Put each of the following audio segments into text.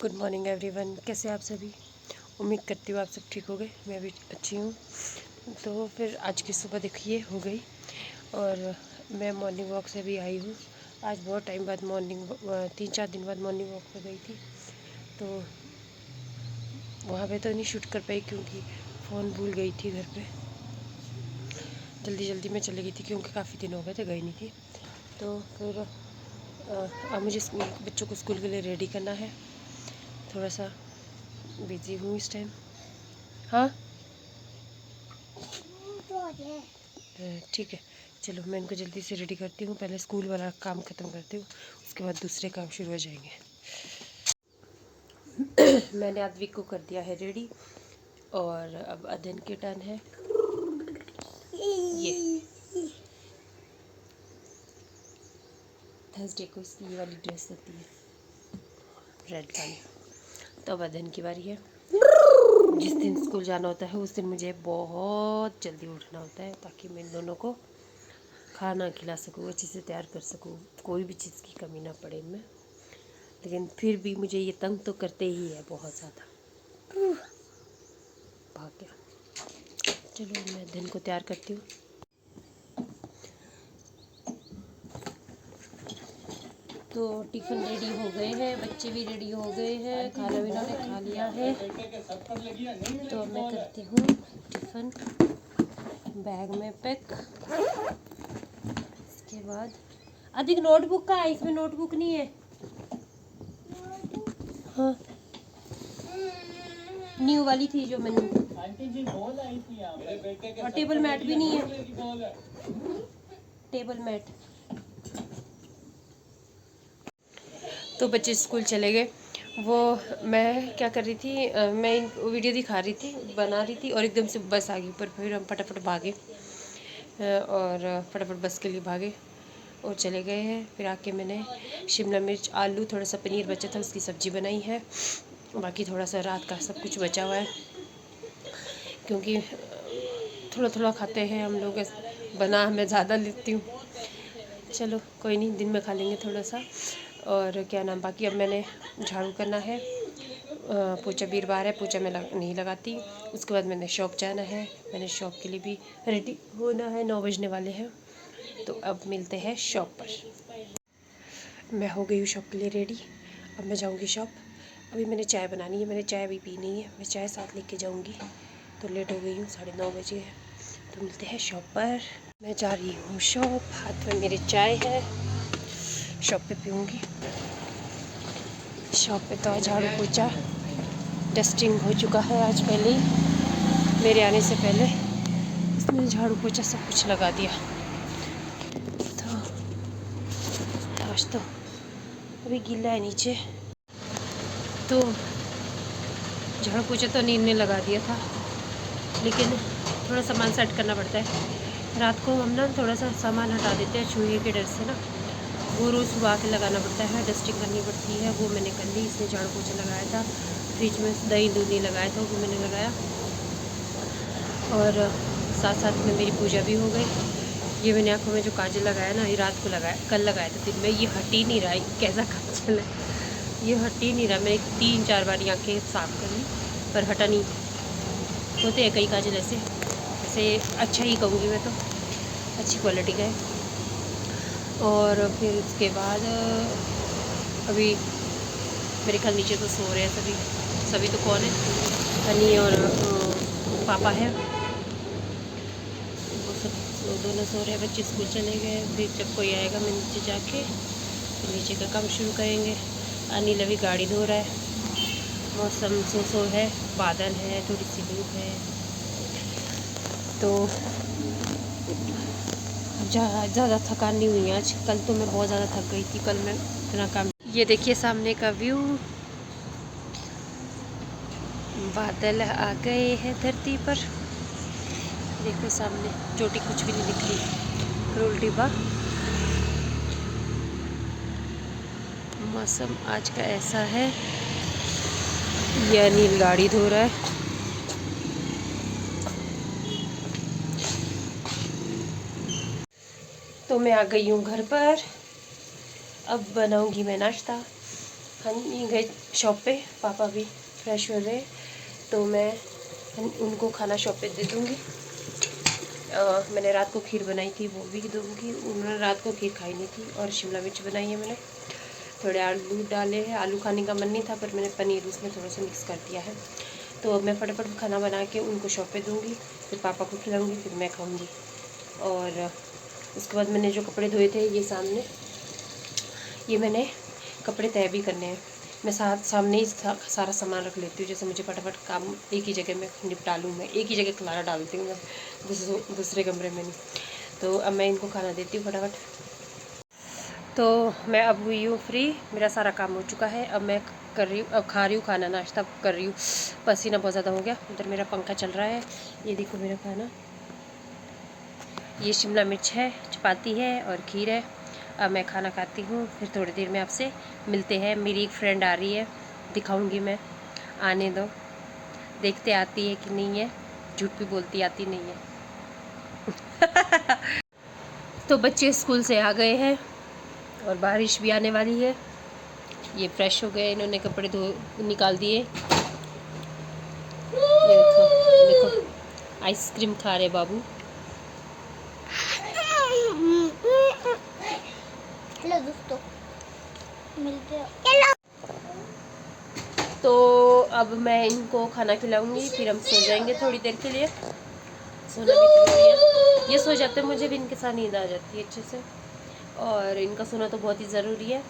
Good morning everyone. कैसे आप सभी? उम्मीद करती हूँ आप सब ठीक हो गए। मैं भी अच्छी हूँ। तो फिर आज की सुबह देखिए हो गई और मैं मॉर्निंग वॉक से भी आई हूँ। आज बहुत टाइम बाद 3-4 दिन बाद मॉर्निंग वॉक पे गई थी। तो वहाँ पे तो नहीं शूट कर पाई क्योंकि फ़ोन भूल गई थी घर पे। जल्दी जल्दी में चली गई थी क्योंकि काफ़ी दिन हो गए थे गई नहीं थी। तो फिर अब मुझे बच्चों को स्कूल के लिए रेडी करना है। थोड़ा सा बिजी हूँ इस टाइम। हाँ ठीक है, चलो मैं इनको जल्दी से रेडी करती हूँ। पहले स्कूल वाला काम ख़त्म करती हूँ, उसके बाद दूसरे काम शुरू हो जाएंगे। मैंने आद्विक को कर दिया है रेडी और अब अदन की टर्न है। ये थर्सडे को इसकी ये वाली ड्रेस होती है, रेड वाली। तो अब अदन की बारी है। जिस दिन स्कूल जाना होता है उस दिन मुझे बहुत जल्दी उठना होता है ताकि मैं इन दोनों को खाना खिला सकूँ, अच्छे से तैयार कर सकूँ, कोई भी चीज़ की कमी ना पड़े इनमें। लेकिन फिर भी मुझे ये तंग तो करते ही है बहुत ज़्यादा। भाग गया। चलो मैं दिन को तैयार करती हूँ। तो टिफ़िन रेडी हो गए हैं, बच्चे भी रेडी हो गए हैं, खाना भी इन्होंने खा लिया है। तो मैं करती हूँ टिफ़िन बैग में पैक। इसके बाद अधिक नोटबुक का है, इसमें नोटबुक नहीं है। हाँ न्यू वाली थी जो मैंने। आंटी जी बोल आई थी आप। और टेबल मैट भी नहीं है, टेबल मैट। तो बच्चे स्कूल चले गए। वो मैं क्या कर रही थी, मैं इनको वीडियो दिखा रही थी, बना रही थी और एकदम से बस आ गई ऊपर। फिर हम फटाफट भागे और फटाफट बस के लिए भागे और चले गए हैं। फिर आके मैंने शिमला मिर्च, आलू, थोड़ा सा पनीर बचा था उसकी सब्ज़ी बनाई है। बाकी थोड़ा सा रात का सब कुछ बचा हुआ है क्योंकि थोड़ा थोड़ा खाते हैं हम लोग। बना मैं ज़्यादा लेती हूँ। चलो कोई नहीं, दिन में खा लेंगे थोड़ा सा। और क्या नाम, बाकी अब मैंने झाड़ू करना है। पोछा वीरवार है, पोछा मैं नहीं लगाती। उसके बाद मैंने शॉप जाना है, मैंने शॉप के लिए भी रेडी होना है। 9 बजने वाले हैं। तो अब मिलते हैं शॉप पर। मैं हो गई हूँ शॉप के लिए रेडी। अब मैं जाऊँगी शॉप। अभी मैंने चाय बनानी है, मैंने चाय भी पीनी है। मैं चाय साथ लेके जाऊँगी। तो लेट हो गई हूँ, 9:30 बजे है। तो मिलते हैं शॉप पर। मैं जा रही हूँ शॉप, हाथ में मेरी चाय है, शॉप पे पीऊँगी। शॉप पे तो झाड़ू पोछा डस्टिंग हो चुका है आज पहले ही, मेरे आने से पहले इसमें झाड़ू पोछा सब कुछ लगा दिया। तो आज तो अभी गीला है नीचे। तो झाड़ू पोछा तो नींद ने लगा दिया था, लेकिन थोड़ा सामान सेट करना पड़ता है। रात को हम ना थोड़ा सा सामान हटा देते हैं चूहे के डर से ना, वो रोज़ सुबह के लगाना पड़ता है, डस्टिंग करनी पड़ती है। वो मैंने कर ली। इसने झाड़ू पोछा लगाया था, फ्रिज में दही दूध नहीं लगाया था, वो मैंने लगाया। और साथ साथ में मेरी पूजा भी हो गई। ये मैंने आँखों में जो काजल लगाया ना, ये रात को लगाया, कल लगाया था दिन में। ये हट ही नहीं रहा, कैसा काजल है, ये हट ही नहीं रहा। मैंने 3-4 बार आँखें साफ़ कर ली पर हटा नहीं। होते हैं कई काजल ऐसे अच्छा ही कहूँगी मैं तो, अच्छी क्वालिटी का है। और फिर उसके बाद अभी मेरे ख्याल नीचे तो सो रहे हैं सभी तो कौन है, हनी और पापा है, वो सब दोनों सो रहे हैं। बच्चे स्कूल चले गए। फिर जब कोई आएगा मैं नीचे जाके फिर नीचे का काम शुरू करेंगे। अनिल अभी गाड़ी धो रहा है। मौसम सो है, बादल है, थोड़ी सी धूप है। तो ज़्यादा थकान नहीं हुई आज। कल तो मैं बहुत ज़्यादा थक गई थी, कल मैं इतना काम। ये देखिए सामने का व्यू, बादल आ गए हैं धरती पर। देखो सामने चोटी कुछ भी नहीं दिख रही, रोल डिब्बा। मौसम आज का ऐसा है। ये अनिल गाड़ी धो रहा है। तो मैं आ गई हूँ घर पर। अब बनाऊंगी मैं नाश्ता। हम गए शॉप पे, पापा भी फ्रेश हो रहे, तो मैं उनको खाना शॉप पे दे दूँगी। मैंने रात को खीर बनाई थी, वो भी दूँगी। उन्होंने रात को खीर खाई नहीं थी, और शिमला मिर्च बनाई है मैंने, थोड़े आलू डाले हैं। आलू खाने का मन नहीं था, पर मैंने पनीर उसमें थोड़ा सा मिक्स कर दिया है। तो अब मैं फटाफट खाना बना के उनको शॉप पे दूँगी, फिर पापा को खिलाऊँगी, फिर मैं खाऊँगी। और उसके बाद मैंने जो कपड़े धोए थे, ये सामने, ये मैंने कपड़े तय भी करने हैं। मैं सामने ही सारा सामान रख लेती हूँ, जैसे मुझे फटाफट काम एक ही जगह में निपटा लूँ। मैं एक ही जगह खलारा डालती हूँ, मैं दूसरे कमरे में नहीं। तो अब मैं इनको खाना देती हूँ फटाफट। तो मैं अब हुई हूँ फ्री, मेरा सारा काम हो चुका है। अब मैं कर रही हूँ, अब खा रही हूँ खाना, नाश्ता कर रही हूँ। पसीना बहुत ज़्यादा हो गया। उधर मेरा पंखा चल रहा है। ये देखो मेरा खाना, ये शिमला मिर्च है, चपाती है और खीर है। अब मैं खाना खाती हूँ, फिर थोड़ी देर में आपसे मिलते हैं। मेरी एक फ्रेंड आ रही है, दिखाऊंगी मैं, आने दो, देखते आती है कि नहीं है। झूठ भी बोलती, आती नहीं है। तो बच्चे स्कूल से आ गए हैं और बारिश भी आने वाली है। ये फ्रेश हो गए, इन्होंने कपड़े धो निकाल दिए। ये देखो, देखो आइसक्रीम खा रहे बाबू। हेलो दोस्तों, मिलते हैं। तो अब मैं इनको खाना खिलाऊंगी, फिर हम सो जाएंगे थोड़ी देर के लिए। सोना भी जरूरी है, ये सो जाते हैं, मुझे भी इनके साथ नींद आ जाती है अच्छे से, और इनका सोना तो बहुत ही ज़रूरी है।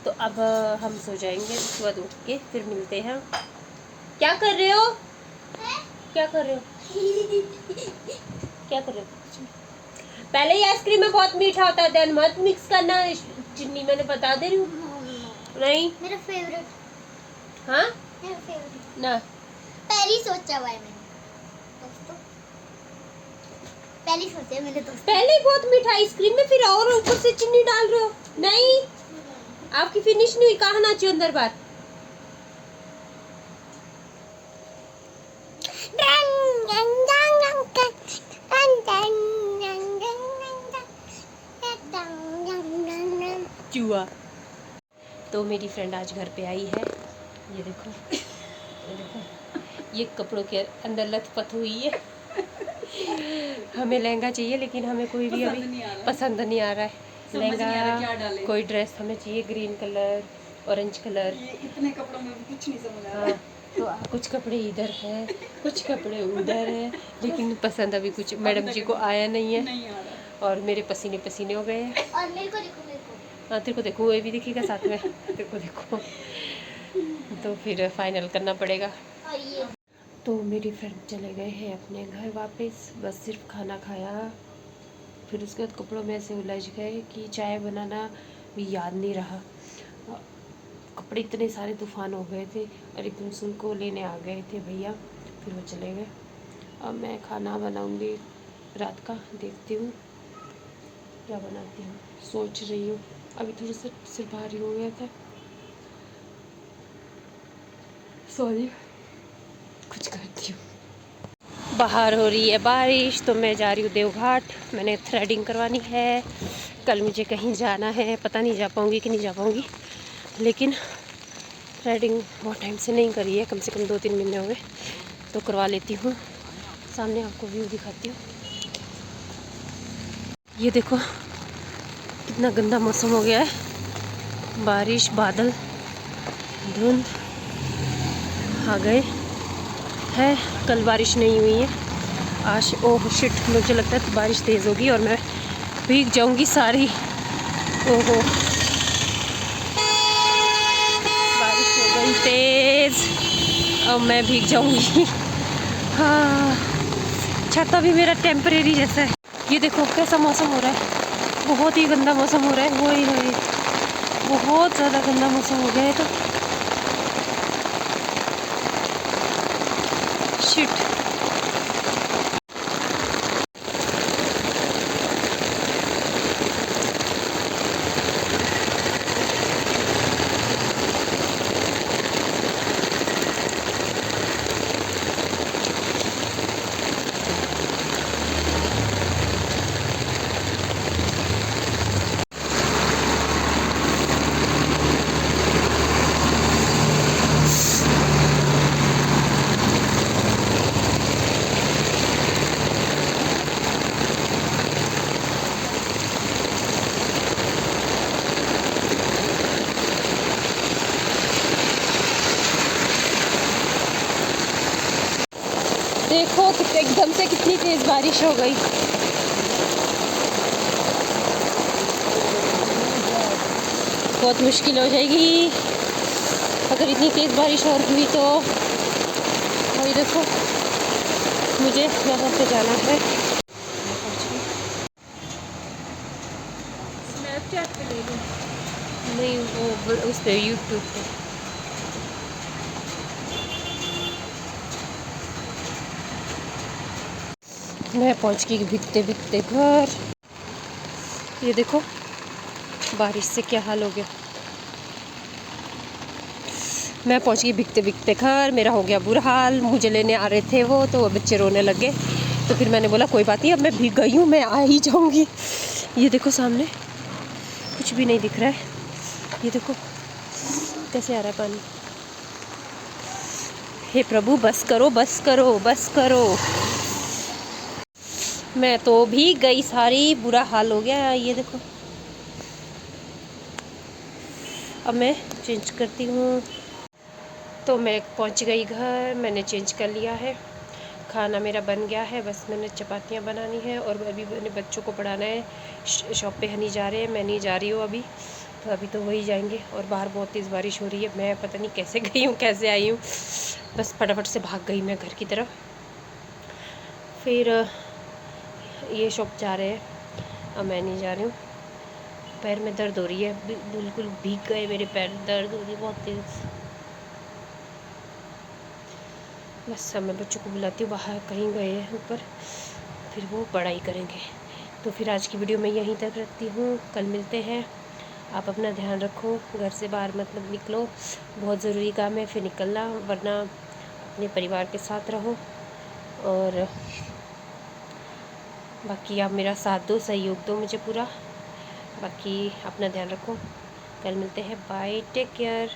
तो अब हम सो जाएंगे, उसके बाद उठ के फिर मिलते हैं। क्या कर रहे हो? क्या कर रहे हो? क्या कर रहे हो? पहले ही आइसक्रीम में बहुत मीठा होता है, देन मत मिक्स करना चीनी, मैंने बता दे रही हूँ। नहीं, मेरा फेवरेट। हाँ मेरा फेवरेट ना, पहली सोचा हुआ है मैंने दोस्तों, पहली सोचा है मेरे दोस्त। पहले बहुत मीठा आइसक्रीम में, फिर और ऊपर से चीनी डाल रहे हो। नहीं, आपकी फिनिश नहीं हुई, कहाँ नाची अंदर बात। चूहा। तो मेरी फ्रेंड आज घर पे आई है, ये देखो, ये देखो, ये कपड़ों के अंदर लथपथ हुई है। हमें लहंगा चाहिए, लेकिन हमें कोई भी अभी पसंद नहीं आ रहा है लहंगा। कोई ड्रेस हमें चाहिए ग्रीन कलर, ऑरेंज कलर। ये इतने कपड़ों में भी कुछ नहीं समझ आ रहा। हाँ, तो कुछ कपड़े इधर हैं, कुछ कपड़े उधर हैं, लेकिन पसंद अभी कुछ मैडम जी को आया नहीं है। नहीं आ रहा। और मेरे पसीने पसीने हो गए हैं। और मेरे को देखो, मेरे को। हाँ, तेरे को देखो, ये भी दिखेगा साथ में, तेरे को देखो। तो फिर फाइनल करना पड़ेगा। और ये तो मेरी फ्रेंड चले गए हैं अपने घर वापस, बस सिर्फ खाना खाया, फिर उसके बाद कपड़ों में ऐसे उलझ गए कि चाय बनाना भी याद नहीं रहा। कपड़े इतने सारे तूफान हो गए थे, और एकदम से उनको लेने आ गए थे भैया, फिर वो चले गए। अब मैं खाना बनाऊंगी रात का, देखती हूँ क्या बनाती हूँ, सोच रही हूँ। अभी थोड़ा सा सिर भारी हो गया था, सॉरी, कुछ करती हूँ। बाहर हो रही है बारिश, तो मैं जा रही हूँ देवघाट। मैंने थ्रेडिंग करवानी है, कल मुझे कहीं जाना है, पता नहीं जा पाऊँगी कि नहीं जा पाऊँगी, लेकिन थ्रेडिंग बहुत टाइम से नहीं करी है, कम से कम 2-3 महीने हो गए, तो करवा लेती हूँ। सामने आपको व्यू दिखाती हूँ, ये देखो कितना गंदा मौसम हो गया है, बारिश, बादल, धुंध आ गए है। कल बारिश नहीं हुई है, आज ओह शिट, मुझे लगता है बारिश तेज़ होगी और मैं भीग जाऊंगी सारी। ओहो, बारिश हो गई तेज़, अब मैं भीग जाऊंगी। हाँ, छाता भी मेरा टेम्परेरी जैसा है। ये देखो कैसा मौसम हो रहा है, बहुत ही गंदा मौसम हो रहा है, वही बहुत ज़्यादा गंदा मौसम हो गया है। तो शिट, देखो कितने एकदम से कितनी तेज़ बारिश हो गई। बहुत मुश्किल हो जाएगी अगर इतनी तेज़ बारिश और हुई तो। और ये देखो मुझे यहाँ से जाना है। स्नैपचैट पे ले लूँ। नहीं वो उस पर यूट्यूब पे। मैं पहुँच गई भीगते भीगते घर। ये देखो बारिश से क्या हाल हो गया। मैं पहुँच गई भीगते भीगते घर। मेरा हो गया बुरा हाल। मुझे लेने आ रहे थे वो, तो वो बच्चे रोने लगे। तो फिर मैंने बोला कोई बात नहीं, अब मैं भीग गई हूँ, मैं आ ही जाऊँगी। ये देखो सामने कुछ भी नहीं दिख रहा है। ये देखो कैसे आ रहा है पानी। हे प्रभु बस करो बस करो बस करो। मैं तो भीग गई सारी, बुरा हाल हो गया। ये देखो अब मैं चेंज करती हूँ। तो मैं पहुँच गई घर, मैंने चेंज कर लिया है, खाना मेरा बन गया है। बस मैंने चपातियाँ बनानी है और अभी मैंने बच्चों को पढ़ाना है। शॉप पे हनी जा रहे हैं, मैं नहीं जा रही हूँ अभी, तो अभी तो वही जाएंगे। और बाहर बहुत तेज़ बारिश हो रही है। मैं पता नहीं कैसे गई हूँ कैसे आई हूँ, बस फटाफट से भाग गई मैं घर की तरफ। फिर ये शॉप जा रहे हैं, अब मैं नहीं जा रही हूँ। पैर में दर्द हो रही है, बिल्कुल भीग गए मेरे पैर, दर्द हो रही है बहुत तेज़। बस अब मैं बच्चों को बुलाती हूँ, बाहर कहीं गए हैं ऊपर, फिर वो पढ़ाई करेंगे। तो फिर आज की वीडियो मैं यहीं तक रखती हूँ, कल मिलते हैं। आप अपना ध्यान रखो, घर से बाहर मत निकलो, बहुत ज़रूरी काम है फिर निकलना, वरना अपने परिवार के साथ रहो। और बाकी आप मेरा साथ दो, सहयोग दो मुझे पूरा। बाकी अपना ध्यान रखो, कल मिलते हैं, बाय, टेक केयर।